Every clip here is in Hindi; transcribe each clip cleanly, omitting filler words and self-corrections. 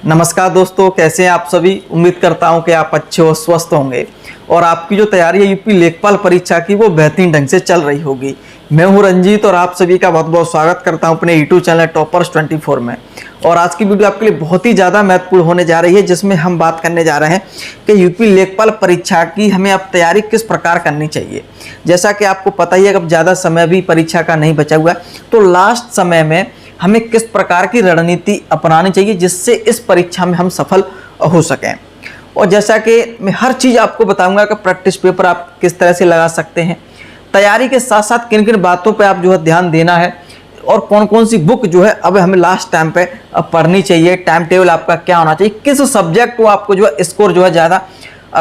नमस्कार दोस्तों, कैसे हैं आप सभी। उम्मीद करता हूं कि आप अच्छे और स्वस्थ होंगे और आपकी जो तैयारी है यूपी लेखपाल परीक्षा की वो बेहतरीन ढंग से चल रही होगी। मैं हूं रंजीत और आप सभी का बहुत बहुत स्वागत करता हूं अपने यूट्यूब चैनल टॉपर्स 24 में। और आज की वीडियो आपके लिए बहुत ही ज़्यादा महत्वपूर्ण होने जा रही है, जिसमें हम बात करने जा रहे हैं कि यूपी लेखपाल परीक्षा की हमें अब तैयारी किस प्रकार करनी चाहिए। जैसा कि आपको पता ही है, अब ज़्यादा समय भी परीक्षा का नहीं बचा हुआ है, तो लास्ट समय में हमें किस प्रकार की रणनीति अपनानी चाहिए जिससे इस परीक्षा में हम सफल हो सकें। और जैसा कि मैं हर चीज़ आपको बताऊंगा कि प्रैक्टिस पेपर आप किस तरह से लगा सकते हैं, तैयारी के साथ साथ किन किन बातों पे आप जो है ध्यान देना है, और कौन कौन सी बुक जो है अब हमें लास्ट टाइम पे पढ़नी चाहिए, टाइम टेबल आपका क्या होना चाहिए, किस सब्जेक्ट को आपको जो है स्कोर जो है ज़्यादा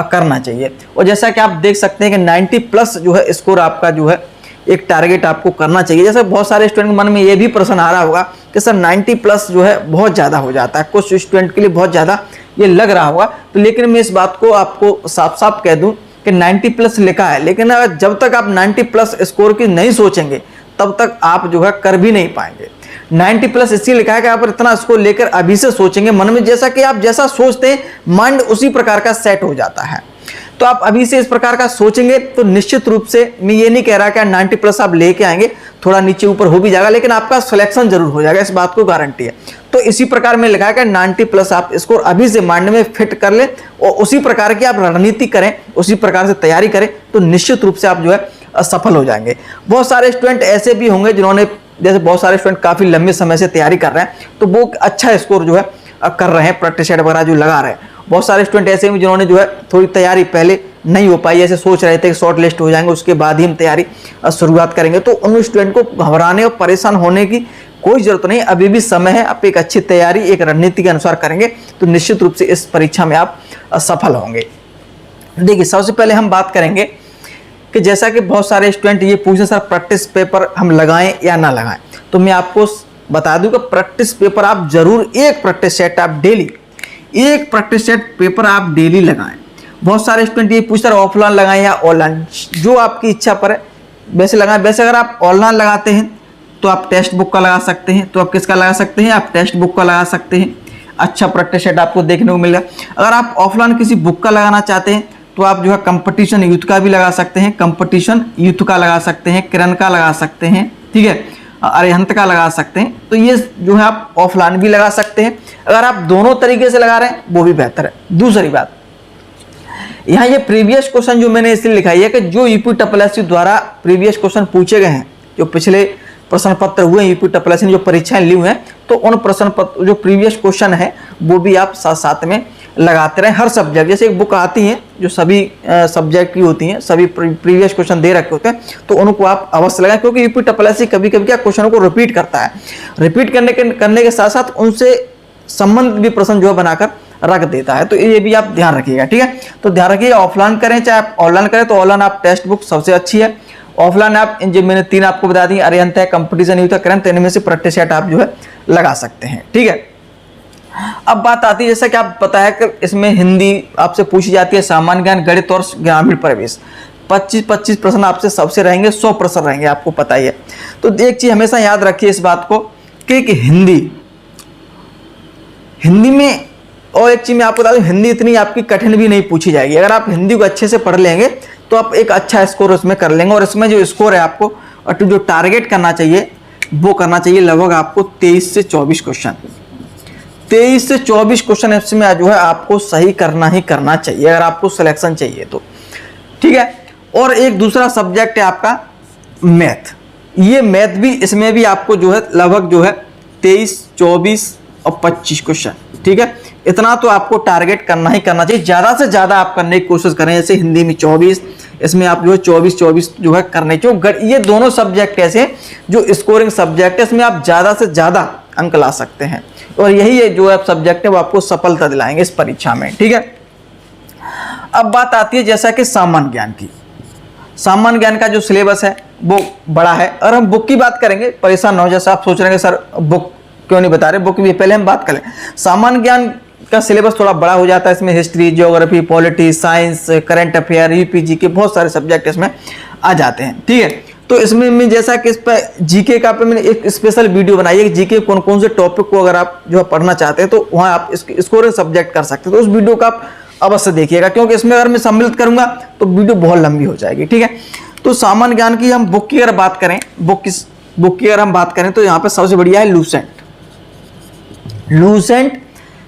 करना चाहिए। और जैसा कि आप देख सकते हैं कि 90+ जो है स्कोर आपका जो है एक टारगेट आपको करना चाहिए। जैसे बहुत सारे स्टूडेंट के मन में ये भी प्रश्न आ रहा होगा कि सर 90+ जो है बहुत ज़्यादा हो जाता है, कुछ स्टूडेंट के लिए बहुत ज़्यादा ये लग रहा होगा। तो लेकिन मैं इस बात को आपको साफ साफ कह दूं कि 90+ लिखा है, लेकिन जब तक आप 90+ स्कोर की नहीं सोचेंगे तब तक आप जो है कर भी नहीं पाएंगे। 90+ इसलिए लिखा है कि आप इतना स्कोर लेकर अभी से सोचेंगे मन में, जैसा कि आप जैसा सोचते हैं माइंड उसी प्रकार का सेट हो जाता है। तो आप अभी से इस प्रकार का सोचेंगे तो निश्चित रूप से, मैं ये नहीं कह रहा कि 90+ आप लेके आएंगे, थोड़ा नीचे ऊपर हो भी जाएगा, लेकिन आपका सिलेक्शन जरूर हो जाएगा, इस बात को गारंटी है। तो इसी प्रकार में लिखा है कि 90+ आप स्कोर अभी से माइंड में फिट कर लें और उसी प्रकार की आप रणनीति करें, उसी प्रकार से तैयारी करें, तो निश्चित रूप से आप जो है सफल हो जाएंगे। बहुत सारे स्टूडेंट ऐसे भी होंगे जिन्होंने, जैसे बहुत सारे स्टूडेंट काफ़ी लंबे समय से तैयारी कर रहे हैं, तो वो अच्छा स्कोर जो है कर रहे हैं, प्रैक्टिस सेट वगैरह जो लगा रहे हैं। बहुत सारे स्टूडेंट ऐसे भी जिन्होंने जो है थोड़ी तैयारी पहले नहीं हो पाई, ऐसे सोच रहे थे कि शॉर्ट लिस्ट हो जाएंगे उसके बाद ही हम तैयारी शुरुआत करेंगे। तो उन स्टूडेंट को घबराने और परेशान होने की कोई ज़रूरत नहीं, अभी भी समय है। आप एक अच्छी तैयारी एक रणनीति के अनुसार करेंगे तो निश्चित रूप से इस परीक्षा में आप सफल होंगे। देखिए, सबसे पहले हम बात करेंगे कि जैसा कि बहुत सारे स्टूडेंट ये पूछे सर प्रैक्टिस पेपर हम लगाएं या ना लगाएं, तो मैं आपको बता दूं कि प्रैक्टिस पेपर आप जरूर एक प्रैक्टिस सेट आप डेली, एक प्रैक्टिस सेट पेपर आप डेली लगाएं। बहुत सारे स्टूडेंट ये पूछते हैं ऑफलाइन लगाएं या ऑनलाइन, जो आपकी इच्छा पर है वैसे लगाएं। वैसे अगर आप ऑनलाइन लगाते हैं तो आप टेक्स्ट बुक का लगा सकते हैं, तो आप किसका लगा सकते हैं, आप टेक्स्ट बुक का लगा सकते हैं, अच्छा प्रैक्टिस सेट आपको देखने को मिलेगा। अगर आप ऑफलाइन किसी बुक का लगाना चाहते हैं तो आप जो है कंपटीशन यूथ का भी लगा सकते हैं, कंपटीशन यूथ का लगा सकते हैं, किरण का लगा सकते हैं, ठीक है, अरिहंत का लगा सकते हैं। तो ये जो है आप ऑफलाइन भी लगा सकते हैं। अगर आप दोनों तरीके से लगा रहे हैं वो भी बेहतर है। दूसरी बात, यहाँ ये प्रीवियस क्वेश्चन जो मैंने इसलिए लिखाई है कि जो यूपी TSS द्वारा प्रीवियस क्वेश्चन पूछे गए हैं, जो पिछले प्रश्न पत्र हुए यूपी TSS ने जो परीक्षाएं ली हुई हैं, तो उन प्रश्न पत्र जो प्रीवियस क्वेश्चन है वो भी आप साथ साथ में लगाते रहें। हर सब्जेक्ट, जैसे एक बुक आती है जो सभी सब्जेक्ट की होती हैं, सभी प्रीवियस क्वेश्चन दे रखे होते हैं, तो उनको आप अवश्य लगाएं, क्योंकि यूपी TSS कभी कभी क्या क्वेश्चनों को रिपीट करता है। रिपीट करने के साथ साथ उनसे संबंधित भी प्रश्न जो है बनाकर रख देता है, तो ये भी आप ध्यान रखिएगा, ठीक है। तो ध्यान रखिएगा, ऑफलाइन करें चाहे आप ऑनलाइन करें, तो ऑनलाइन आप टेक्स्ट बुक सबसे अच्छी है। ऑफलाइन आप जो मैंने 3 आपको बता दी, अरिहंत है, कंपटीशन यूथ है, करंट, इनमें से प्रैक्टिस सेट आप जो है लगा सकते हैं, ठीक है। अब बात आती है, जैसा कि आप पता है कि इसमें हिंदी आपसे पूछी जाती है, सामान्य ज्ञान, गणित और ग्रामीण प्रवेश। 25-25 प्रश्न आपसे सबसे रहेंगे, 100 प्रश्न रहेंगे, आपको पता ही है। तो एक चीज हमेशा याद रखिए इस बात को कि हिंदी में, और एक चीज मैं आपको बता दूं, हिंदी इतनी आपकी कठिन भी नहीं पूछी जाएगी। अगर आप हिंदी को अच्छे से पढ़ लेंगे तो आप एक अच्छा स्कोर उसमें कर लेंगे। और इसमें जो स्कोर है आपको जो टारगेट करना चाहिए वो करना चाहिए लगभग आपको 23 से 24 क्वेश्चन। 23 से 24 क्वेश्चन इसमें जो है आपको सही करना ही करना चाहिए, अगर आपको सिलेक्शन चाहिए तो, ठीक है। और एक दूसरा सब्जेक्ट है आपका मैथ। ये मैथ भी, इसमें भी आपको जो है लगभग जो है 23, 24 और 25 क्वेश्चन, ठीक है। इतना तो आपको टारगेट करना ही करना चाहिए। ज़्यादा से ज़्यादा आप करने की कोशिश करें, जैसे हिंदी में 24, इसमें आप जो है 24 जो है करने चाहिए। ये दोनों सब्जेक्ट ऐसे जो स्कोरिंग सब्जेक्ट है, इसमें आप ज़्यादा से ज़्यादा अंक ला सकते हैं, और यही जो है सब्जेक्ट है वो आपको सफलता दिलाएंगे इस परीक्षा में, ठीक है। अब बात आती है जैसा कि सामान्य ज्ञान की। सामान्य ज्ञान का जो सिलेबस है वो बड़ा है, और हम बुक की बात करेंगे, परेशान ना हो जैसा आप सोच रहे हैं सर बुक क्यों नहीं बता रहे, बुक भी पहले हम बात करें। सामान्य ज्ञान का सिलेबस थोड़ा बड़ा हो जाता है, इसमें history, geography, polity, science, current affair, UPG के बहुत सारे सब्जेक्ट इसमें आ जाते हैं, ठीक है। तो इसमें मैं जैसा कि इस पर जीके का पे मैंने एक स्पेशल वीडियो बनाई है कि जीके कौन कौन से टॉपिक को अगर आप जो है पढ़ना चाहते हैं तो वहाँ आप स्कोरिंग सब्जेक्ट कर सकते हैं। तो उस वीडियो का आप अवश्य देखिएगा, क्योंकि इसमें अगर मैं सम्मिलित करूंगा तो वीडियो बहुत लंबी हो जाएगी। ठीक है, तो सामान्य ज्ञान की हम बुक की अगर बात करें, बुक की अगर हम बात करें तो यहाँ पे सबसे बढ़िया है लूसेंट।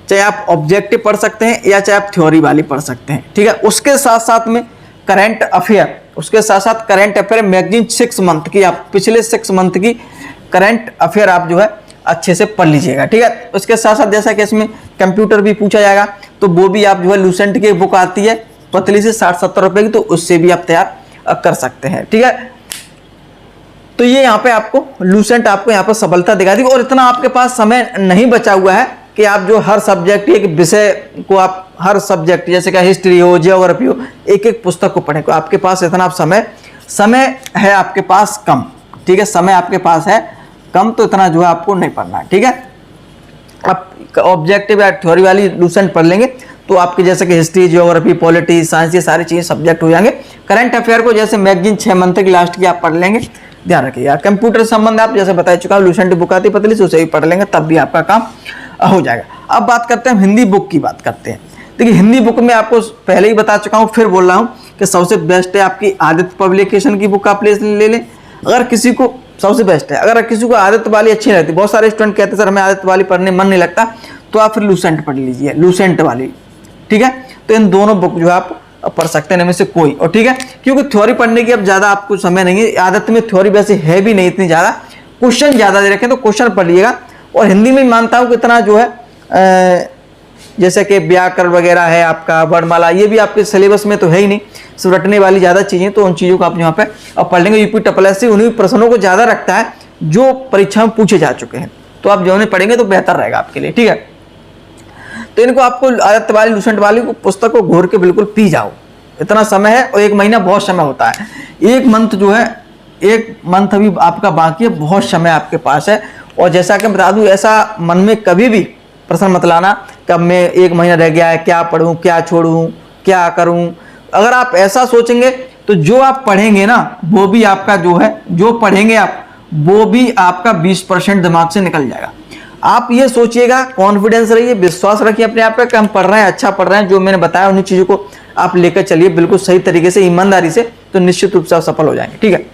चाहे आप ऑब्जेक्टिव पढ़ सकते हैं या चाहे आप थ्योरी वाली पढ़ सकते हैं। ठीक है, उसके साथ साथ में करंट अफेयर, मैगजीन 6 मंथ की, आप पिछले 6 मंथ की करंट अफेयर आप जो है अच्छे से पढ़ लीजिएगा। ठीक है, उसके साथ साथ जैसा कि इसमें कंप्यूटर भी पूछा जाएगा तो वो भी आप जो है लूसेंट की बुक आती है पतली से 60-70 रुपए की, तो उससे भी आप तैयार कर सकते हैं। ठीक है, तो ये यहाँ पे आपको लूसेंट आपको यहाँ पर सफलता दिखा दी। और इतना आपके पास समय नहीं बचा हुआ है कि आप जो हर सब्जेक्ट एक विषय को आप हर सब्जेक्ट जैसे कि हिस्ट्री हो, जियोग्राफी हो, एक एक पुस्तक को पढ़ें। तो आपके पास इतना आप समय है आपके पास कम। ठीक है, समय आपके पास है कम, तो इतना जो है आपको नहीं पढ़ना है। ठीक है, आप ऑब्जेक्टिव या थ्योरी वाली लूसेंट पढ़ लेंगे तो आपके जैसे कि हिस्ट्री, जियोग्राफी, पॉलिटी, साइंस, ये सारी चीजें सब्जेक्ट हो जाएंगे। करंट अफेयर को जैसे मैगजीन 6 मंथ की लास्ट की आप पढ़ लेंगे, ध्यान रखिएगा। कंप्यूटर संबंध आप जैसे बता चुका हूं, लूसेंट बुक आती पतली से, उसे भी पढ़ लेंगे, तब भी आपका काम हो जाएगा। अब बात करते हैं हिंदी बुक की, बात करते हैं। देखिए, हिंदी बुक में आपको पहले ही बता चुका हूं, फिर बोल रहा हूं कि सबसे बेस्ट है आपकी आदित्य पब्लिकेशन की बुक आप ले लें। अगर किसी को सबसे बेस्ट है, अगर किसी को आदित्य वाली अच्छी नहीं लगती, बहुत सारे स्टूडेंट कहते हैं सर हमें आदित्य वाली पढ़ने मन नहीं लगता, तो आप फिर लूसेंट पढ़ लीजिए, लूसेंट वाली। ठीक है, तो इन दोनों बुक जो है आप पढ़ सकते हैं इनमें से कोई। और ठीक है, क्योंकि थ्योरी पढ़ने की अब ज़्यादा आपको समय नहीं है, आदित्य में थ्योरी वैसे है भी नहीं इतनी ज़्यादा, क्वेश्चन ज़्यादा दे रखे हैं, तो क्वेश्चन पढ़ लीजिएगा। और हिंदी में मानता हूँ कि इतना जो है जैसे कि व्याकरण वगैरह है, आपका वर्णमाला, ये भी आपके सिलेबस में तो है ही नहीं, सिर्फ रटने वाली ज़्यादा चीज़ें, तो उन चीज़ों को आप यहाँ पे अब पढ़ लेंगे। यूपी TSS उन्हीं प्रश्नों को ज़्यादा रखता है जो परीक्षा में पूछे जा चुके हैं, तो आप जो उन्हें पढ़ेंगे तो बेहतर रहेगा आपके लिए। ठीक है, तो इनको आपको आदित्य वाली, लूसेंट वाली पुस्तक को घोर के बिल्कुल पी जाओ, इतना समय है। और 1 महीना बहुत समय होता है, 1 मंथ जो है, 1 मंथ अभी आपका बाकी है, बहुत समय आपके पास है। और जैसा कि बता दूं, ऐसा मन में कभी भी प्रश्न मत लाना कब मैं 1 महीना रह गया है, क्या पढ़ूं, क्या छोड़ूं, क्या करूं। अगर आप ऐसा सोचेंगे तो जो आप पढ़ेंगे ना वो भी आपका जो है, जो पढ़ेंगे आप वो भी आपका 20% दिमाग से निकल जाएगा। आप ये सोचिएगा, कॉन्फिडेंस रहिए, विश्वास रखिए अपने आप पे कि हम पढ़ रहे हैं, अच्छा पढ़ रहे हैं। जो मैंने बताया उन्हीं चीज़ों को आप लेकर चलिए बिल्कुल सही तरीके से, ईमानदारी से, तो निश्चित रूप से आप सफल हो जाएंगे। ठीक है,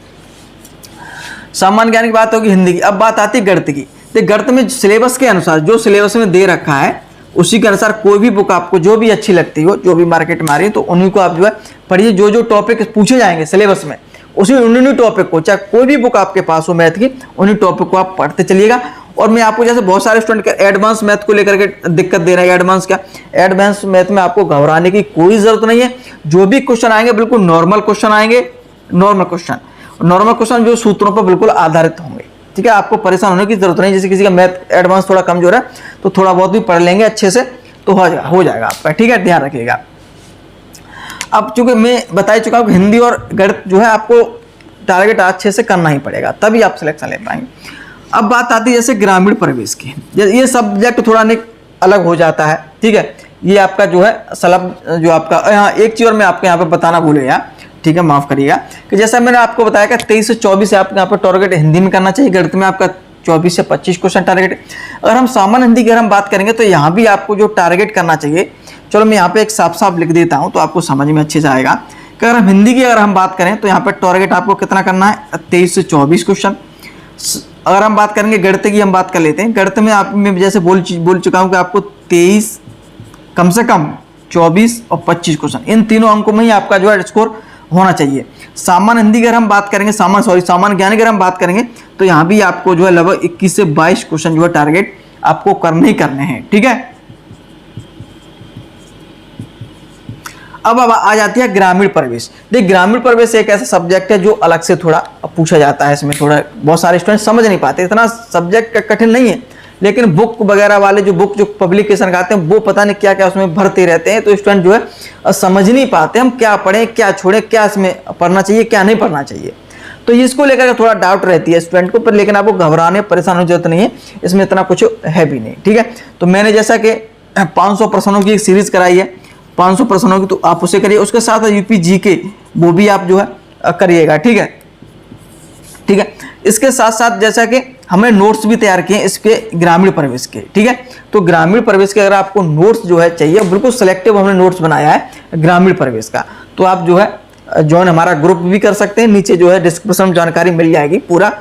सामान्य ज्ञान की बात होगी हिंदी की। अब बात आती है गणित की। तो गणित में सिलेबस के अनुसार, जो सिलेबस में दे रखा है उसी के अनुसार कोई भी बुक आपको जो भी अच्छी लगती हो, जो भी मार्केट में आ रही है, तो उन्हीं को आप जो है पढ़िए। जो जो टॉपिक पूछे जाएंगे सिलेबस में, उन्हीं टॉपिक को, चाहे कोई भी बुक आपके पास हो मैथ की, उन्हीं टॉपिक को आप पढ़ते चलिएगा। और मैं आपको जैसे बहुत सारे स्टूडेंट के एडवांस मैथ को लेकर के दिक्कत दे रहे हैं, एडवांस मैथ में आपको घबराने की कोई जरूरत नहीं है। जो भी क्वेश्चन आएंगे बिल्कुल नॉर्मल क्वेश्चन आएंगे, नॉर्मल क्वेश्चन जो सूत्रों पर बिल्कुल आधारित होंगे। ठीक है, आपको परेशान होने की जरूरत नहीं। जैसे किसी का मैथ एडवांस थोड़ा कमजोर है तो थोड़ा बहुत भी पढ़ लेंगे अच्छे से तो हो जाएगा आपका। ठीक है, ध्यान रखिएगा। अब चूंकि मैं बता ही चुका हूँ कि हिंदी और गणित जो है आपको टारगेट अच्छे से करना ही पड़ेगा, तभी आप सिलेक्शन ले पाएंगे। अब बात आती है जैसे ग्रामीण परिवेश की, ये सब्जेक्ट थोड़ा अलग हो जाता है। ठीक है, ये आपका जो है सलब जो आपका यहाँ एक चीज और मैं आपको यहाँ पे बताना भूल गया, ठीक है, माफ करिएगा, कि जैसा मैंने आपको बताया कि 23 से 24 आपको यहाँ पर टारगेट हिंदी में करना चाहिए, गणित में आपका 24 से 25 क्वेश्चन टारगेट। अगर हम सामान्य हिंदी की अगर हम बात करेंगे तो यहाँ भी आपको जो टारगेट करना चाहिए, चलो मैं यहाँ पे एक साफ साफ लिख देता हूँ तो आपको समझ में अच्छे से आएगा कि अगर हम हिंदी की अगर हम बात करें तो यहाँ पर टारगेट आपको कितना करना है, 23 से 24 क्वेश्चन। अगर हम बात करेंगे गणित की, हम बात कर लेते हैं। गणित में आप मैं जैसे बोल चुका हूँ कि आपको 23 कम से कम 24 और 25 क्वेश्चन, इन तीनों अंकों में ही आपका जो है स्कोर होना चाहिए। सामान्य हिंदी की अगर हम बात करेंगे, सामान्य ज्ञान की अगर हम बात करेंगे तो यहाँ भी आपको जो है लगभग 21 से 22 क्वेश्चन जो है टारगेट आपको करने ही करने हैं। ठीक है, अब आ जाती है ग्रामीण परिवेश। देखिए, ग्रामीण परिवेश एक ऐसा सब्जेक्ट है जो अलग से थोड़ा पूछा जाता है। इसमें थोड़ा बहुत सारे स्टूडेंट समझ नहीं पाते, इतना सब्जेक्ट कठिन नहीं है, लेकिन बुक वगैरह वाले जो पब्लिकेशन आते हैं वो पता नहीं क्या क्या उसमें भरते रहते हैं, तो स्टूडेंट जो है समझ नहीं पाते हम क्या पढ़ें, क्या छोड़ें, क्या इसमें पढ़ना चाहिए, क्या नहीं पढ़ना चाहिए। तो इसको लेकर थोड़ा डाउट रहती है स्टूडेंट को, पर लेकिन आपको घबराने परेशान होने की जरूरत नहीं है, इसमें इतना कुछ है भी नहीं। ठीक है, तो मैंने जैसा कि 500 प्रश्नों की एक सीरीज कराई है, 500 प्रश्नों की, तो आप उसे करिए। उसके साथ यूपी जीके वो भी आप जो है करिएगा। ठीक है, ठीक है। इसके साथ साथ जैसा कि हमने नोट्स भी तैयार किए इसके ग्रामीण प्रवेश के, ठीक है। तो ग्रामीण प्रवेश के अगर आपको नोट्स जो है चाहिए, बिल्कुल सिलेक्टिव हमने नोट्स बनाया है ग्रामीण प्रवेश का, तो आप जो है ज्वाइन हमारा ग्रुप भी कर सकते हैं। नीचे जो है डिस्क्रिप्शन में जानकारी मिल जाएगी पूरा,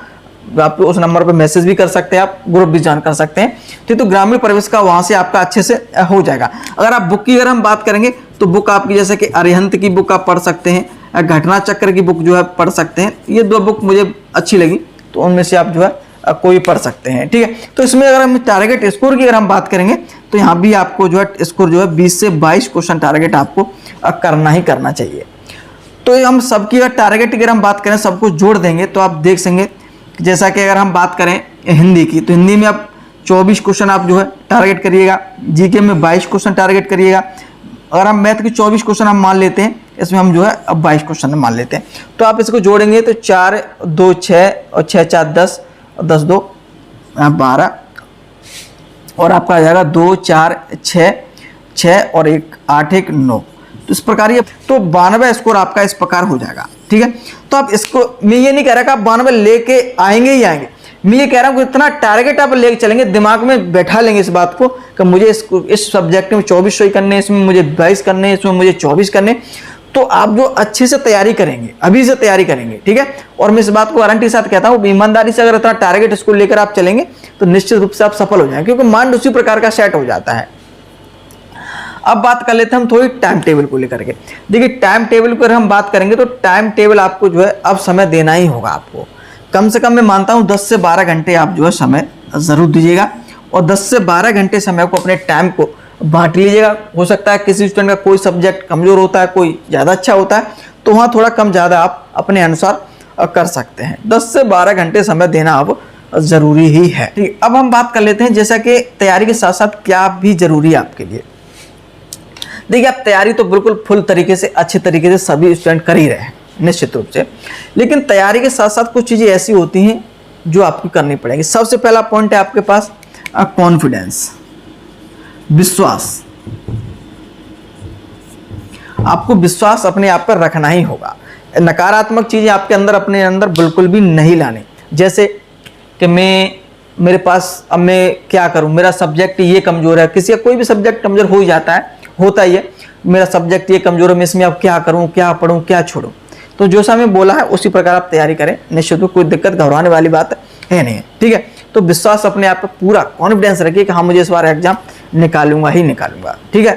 आप उस नंबर पर मैसेज भी कर सकते हैं, आप ग्रुप भी ज्वाइन कर सकते हैं। ठीक, तो ग्रामीण प्रवेश का वहाँ से आपका अच्छे से हो जाएगा। अगर आप बुक की अगर हम बात करेंगे तो बुक आपकी जैसे कि अरिहंत की बुक आप पढ़ सकते हैं, घटना चक्र की बुक जो है पढ़ सकते हैं। ये 2 बुक मुझे अच्छी लगी, तो उनमें से आप जो है कोई पढ़ सकते हैं, ठीक है। तो इसमें अगर हम टारगेट स्कोर की अगर हम बात करेंगे तो यहाँ भी आपको जो है स्कोर जो है 20 से 22 क्वेश्चन टारगेट आपको करना ही करना चाहिए। तो हम सबकी अगर टारगेट की अगर हम बात करें, सबको जोड़ देंगे तो आप देख सकेंगे, जैसा कि अगर हम बात करें हिंदी की, तो हिंदी में आप 24 क्वेश्चन आप जो है टारगेट करिएगा, जीके में 22 क्वेश्चन टारगेट करिएगा। अगर हम मैथ के 24 क्वेश्चन हम मान लेते हैं, इसमें हम जो है अब 22 क्वेश्चन मान लेते हैं, तो आप इसको जोड़ेंगे तो 4 2 6 और 6 4 10 और 10 2 12 और आपका आ जाएगा 2 4 6 और 1 8 1 9। तो इस प्रकार ये तो 92 स्कोर आपका इस प्रकार हो जाएगा, ठीक है। तो आप इसको, मैं ये नहीं कह रहा कि आप 92 लेके आएंगे ही आएंगे, मैं ये कह रहा हूँ कि इतना टारगेट आप लेके चलेंगे, दिमाग में बैठा लेंगे इस बात को कि मुझे इस सब्जेक्ट में 24 सही करने, इसमें मुझे 22 करने, इसमें मुझे 24 करने, तो आप जो अच्छे से तैयारी करेंगे, अभी से तैयारी करेंगे, ठीक है। और मैं इस बात को गारंटी के साथ कहता हूँ, ईमानदारी से अगर इतना टारगेट इसको लेकर आप चलेंगे तो निश्चित रूप से आप सफल हो जाएंगे, क्योंकि माइंड उसी प्रकार का सेट हो जाता है। अब बात कर लेते हैं हम थोड़ी टाइम टेबल को लेकर के। देखिए टाइम टेबल पर हम बात करेंगे तो टाइम टेबल आपको जो है अब समय देना ही होगा, आपको कम से कम मैं मानता हूँ 10 से 12 घंटे आप जो है समय ज़रूर दीजिएगा, और 10 से 12 घंटे समय को अपने टाइम को बांट लीजिएगा। हो सकता है किसी स्टूडेंट का कोई सब्जेक्ट कमज़ोर होता है, कोई ज़्यादा अच्छा होता है, तो वहाँ थोड़ा कम ज़्यादा आप अपने अनुसार कर सकते हैं। 10 से 12 घंटे समय देना अब ज़रूरी ही है, ठीक। अब हम बात कर लेते हैं जैसा कि तैयारी के साथ साथ क्या भी ज़रूरी है आपके लिए। देखिए आप तैयारी तो बिल्कुल फुल तरीके से, अच्छे तरीके से सभी स्टूडेंट कर ही रहे हैं निश्चित रूप से, लेकिन तैयारी के साथ साथ कुछ चीज़ें ऐसी होती हैं जो आपको करनी पड़ेगी। सबसे पहला पॉइंट है आपके पास कॉन्फिडेंस, विश्वास। आपको विश्वास अपने आप पर रखना ही होगा। नकारात्मक चीज़ें आपके अंदर अपने अंदर बिल्कुल भी नहीं लाने, जैसे कि मेरे पास अब मैं क्या करूं, मेरा सब्जेक्ट ये कमज़ोर है, किसी का कोई भी सब्जेक्ट कमज़ोर हो ही जाता है, होता ही है, मेरा सब्जेक्ट ये कमज़ोर है, मैं इसमें अब क्या करूं, क्या पढूं, क्या छोड़ूं। तो जो सा मैं बोला है उसी प्रकार आप तैयारी करें, निश्चित रूप कोई दिक्कत घबराने वाली बात है नहीं है, ठीक है। तो विश्वास अपने आप पर पूरा कॉन्फिडेंस रखिए कि हाँ मुझे इस बार एग्जाम निकालूंगा ही निकालूंगा, ठीक है।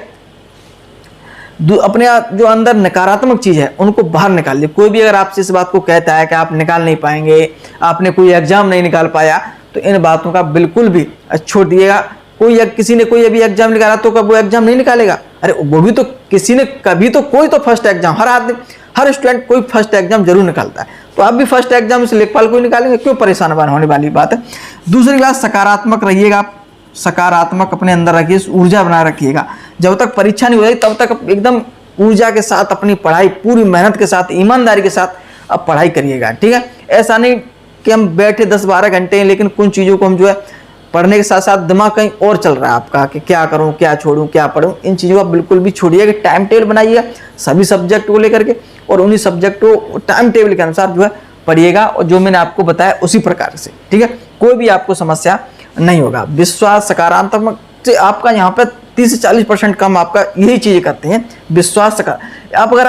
अपने जो अंदर नकारात्मक चीज़ है उनको बाहर निकाल दिए। कोई भी अगर आपसे इस बात को कहता है कि आप निकाल नहीं पाएंगे, आपने कोई एग्जाम नहीं निकाल पाया, तो इन बातों का बिल्कुल भी छोड़ दिएगा। किसी ने कोई अभी एग्जाम निकाला तो कब वो एग्जाम नहीं निकालेगा? अरे वो भी तो किसी ने कभी तो कोई तो फर्स्ट एग्जाम, हर आदमी हर स्टूडेंट कोई फर्स्ट एग्जाम जरूर निकालता है, तो आप भी फर्स्ट एग्जाम से लेखपाल कोई निकालेंगे, क्यों परेशान होने वाली बात है। दूसरी बात, सकारात्मक रहिएगा आप, सकारात्मक अपने अंदर रखिए, ऊर्जा बनाए रखिएगा। जब तक परीक्षा नहीं हो जाएगी तब तक एकदम ऊर्जा के साथ अपनी पढ़ाई, पूरी मेहनत के साथ, ईमानदारी के साथ आप पढ़ाई करिएगा, ठीक है। ऐसा नहीं कि हम बैठे 10-12 घंटे लेकिन कुछ चीज़ों को हम जो है पढ़ने के साथ साथ दिमाग कहीं और चल रहा है आपका कि क्या करूं, क्या छोड़ूं, क्या पढ़ूं, इन चीज़ों को बिल्कुल भी छोड़िएगा। टाइम टेबल बनाइएगा सभी सब्जेक्ट को लेकर के, और उन्हीं सब्जेक्ट को टाइम टेबल के अनुसार जो है पढ़िएगा, और जो मैंने आपको बताया उसी प्रकार से, ठीक है। कोई भी आपको समस्या नहीं होगा। विश्वास, सकारात्मक से आपका यहाँ पर 30 से 40% कम आपका यही चीज़ें करते हैं। विश्वास, आप अगर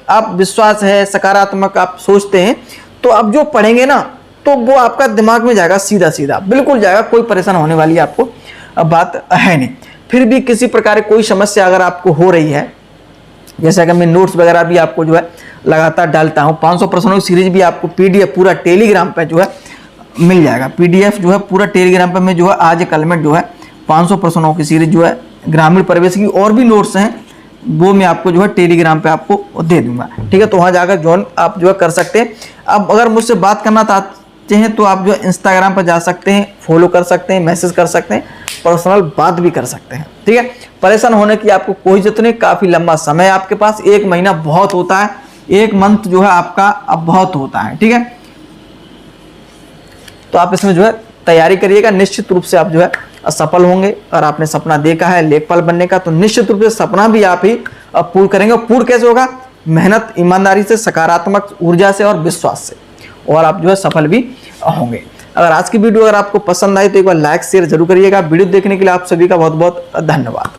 आप विश्वास है, सकारात्मक आप सोचते हैं, तो आप जो पढ़ेंगे ना तो वो आपका दिमाग में जाएगा, सीधा सीधा बिल्कुल जाएगा, कोई परेशान होने वाली आपको बात है नहीं। फिर भी किसी प्रकार कोई समस्या अगर आपको हो रही है, जैसा कि मैं नोट्स वगैरह भी आपको जो है लगातार डालता हूँ, 500 प्रश्नों की सीरीज भी आपको PDF पूरा टेलीग्राम पे जो है मिल जाएगा। PDF जो है पूरा टेलीग्राम पे मैं जो है आज कल में जो है 500 प्रश्नों की सीरीज जो है ग्रामीण प्रवेश की और भी नोट्स हैं, वो मैं आपको जो है टेलीग्राम पे आपको दे दूंगा, ठीक है। तो वहाँ जाकर ज्वाइन आप जो है कर सकते हैं। अब अगर मुझसे बात करना चाहते हैं तो आप जो है इंस्टाग्राम पर जा सकते हैं, फॉलो कर सकते हैं, मैसेज कर सकते हैं, पर्सनल बात भी कर सकते हैं, ठीक है। परेशान होने की आपको कोई जरूरत नहीं, काफ़ी लंबा समय है आपके पास, 1 महीना बहुत होता है, 1 मंथ जो है आपका अब बहुत होता है, ठीक है। तो आप इसमें जो है तैयारी करिएगा, निश्चित रूप से आप जो है सफल होंगे। और आपने सपना देखा है लेखपाल बनने का, तो निश्चित रूप से सपना भी आप ही पूर्ण करेंगे। और पूर्ण कैसे होगा? मेहनत, ईमानदारी से, सकारात्मक ऊर्जा से और विश्वास से। और आप जो है सफल भी होंगे। अगर आज की वीडियो अगर आपको पसंद आई तो एक बार लाइक शेयर जरूर करिएगा। वीडियो देखने के लिए आप सभी का बहुत बहुत धन्यवाद।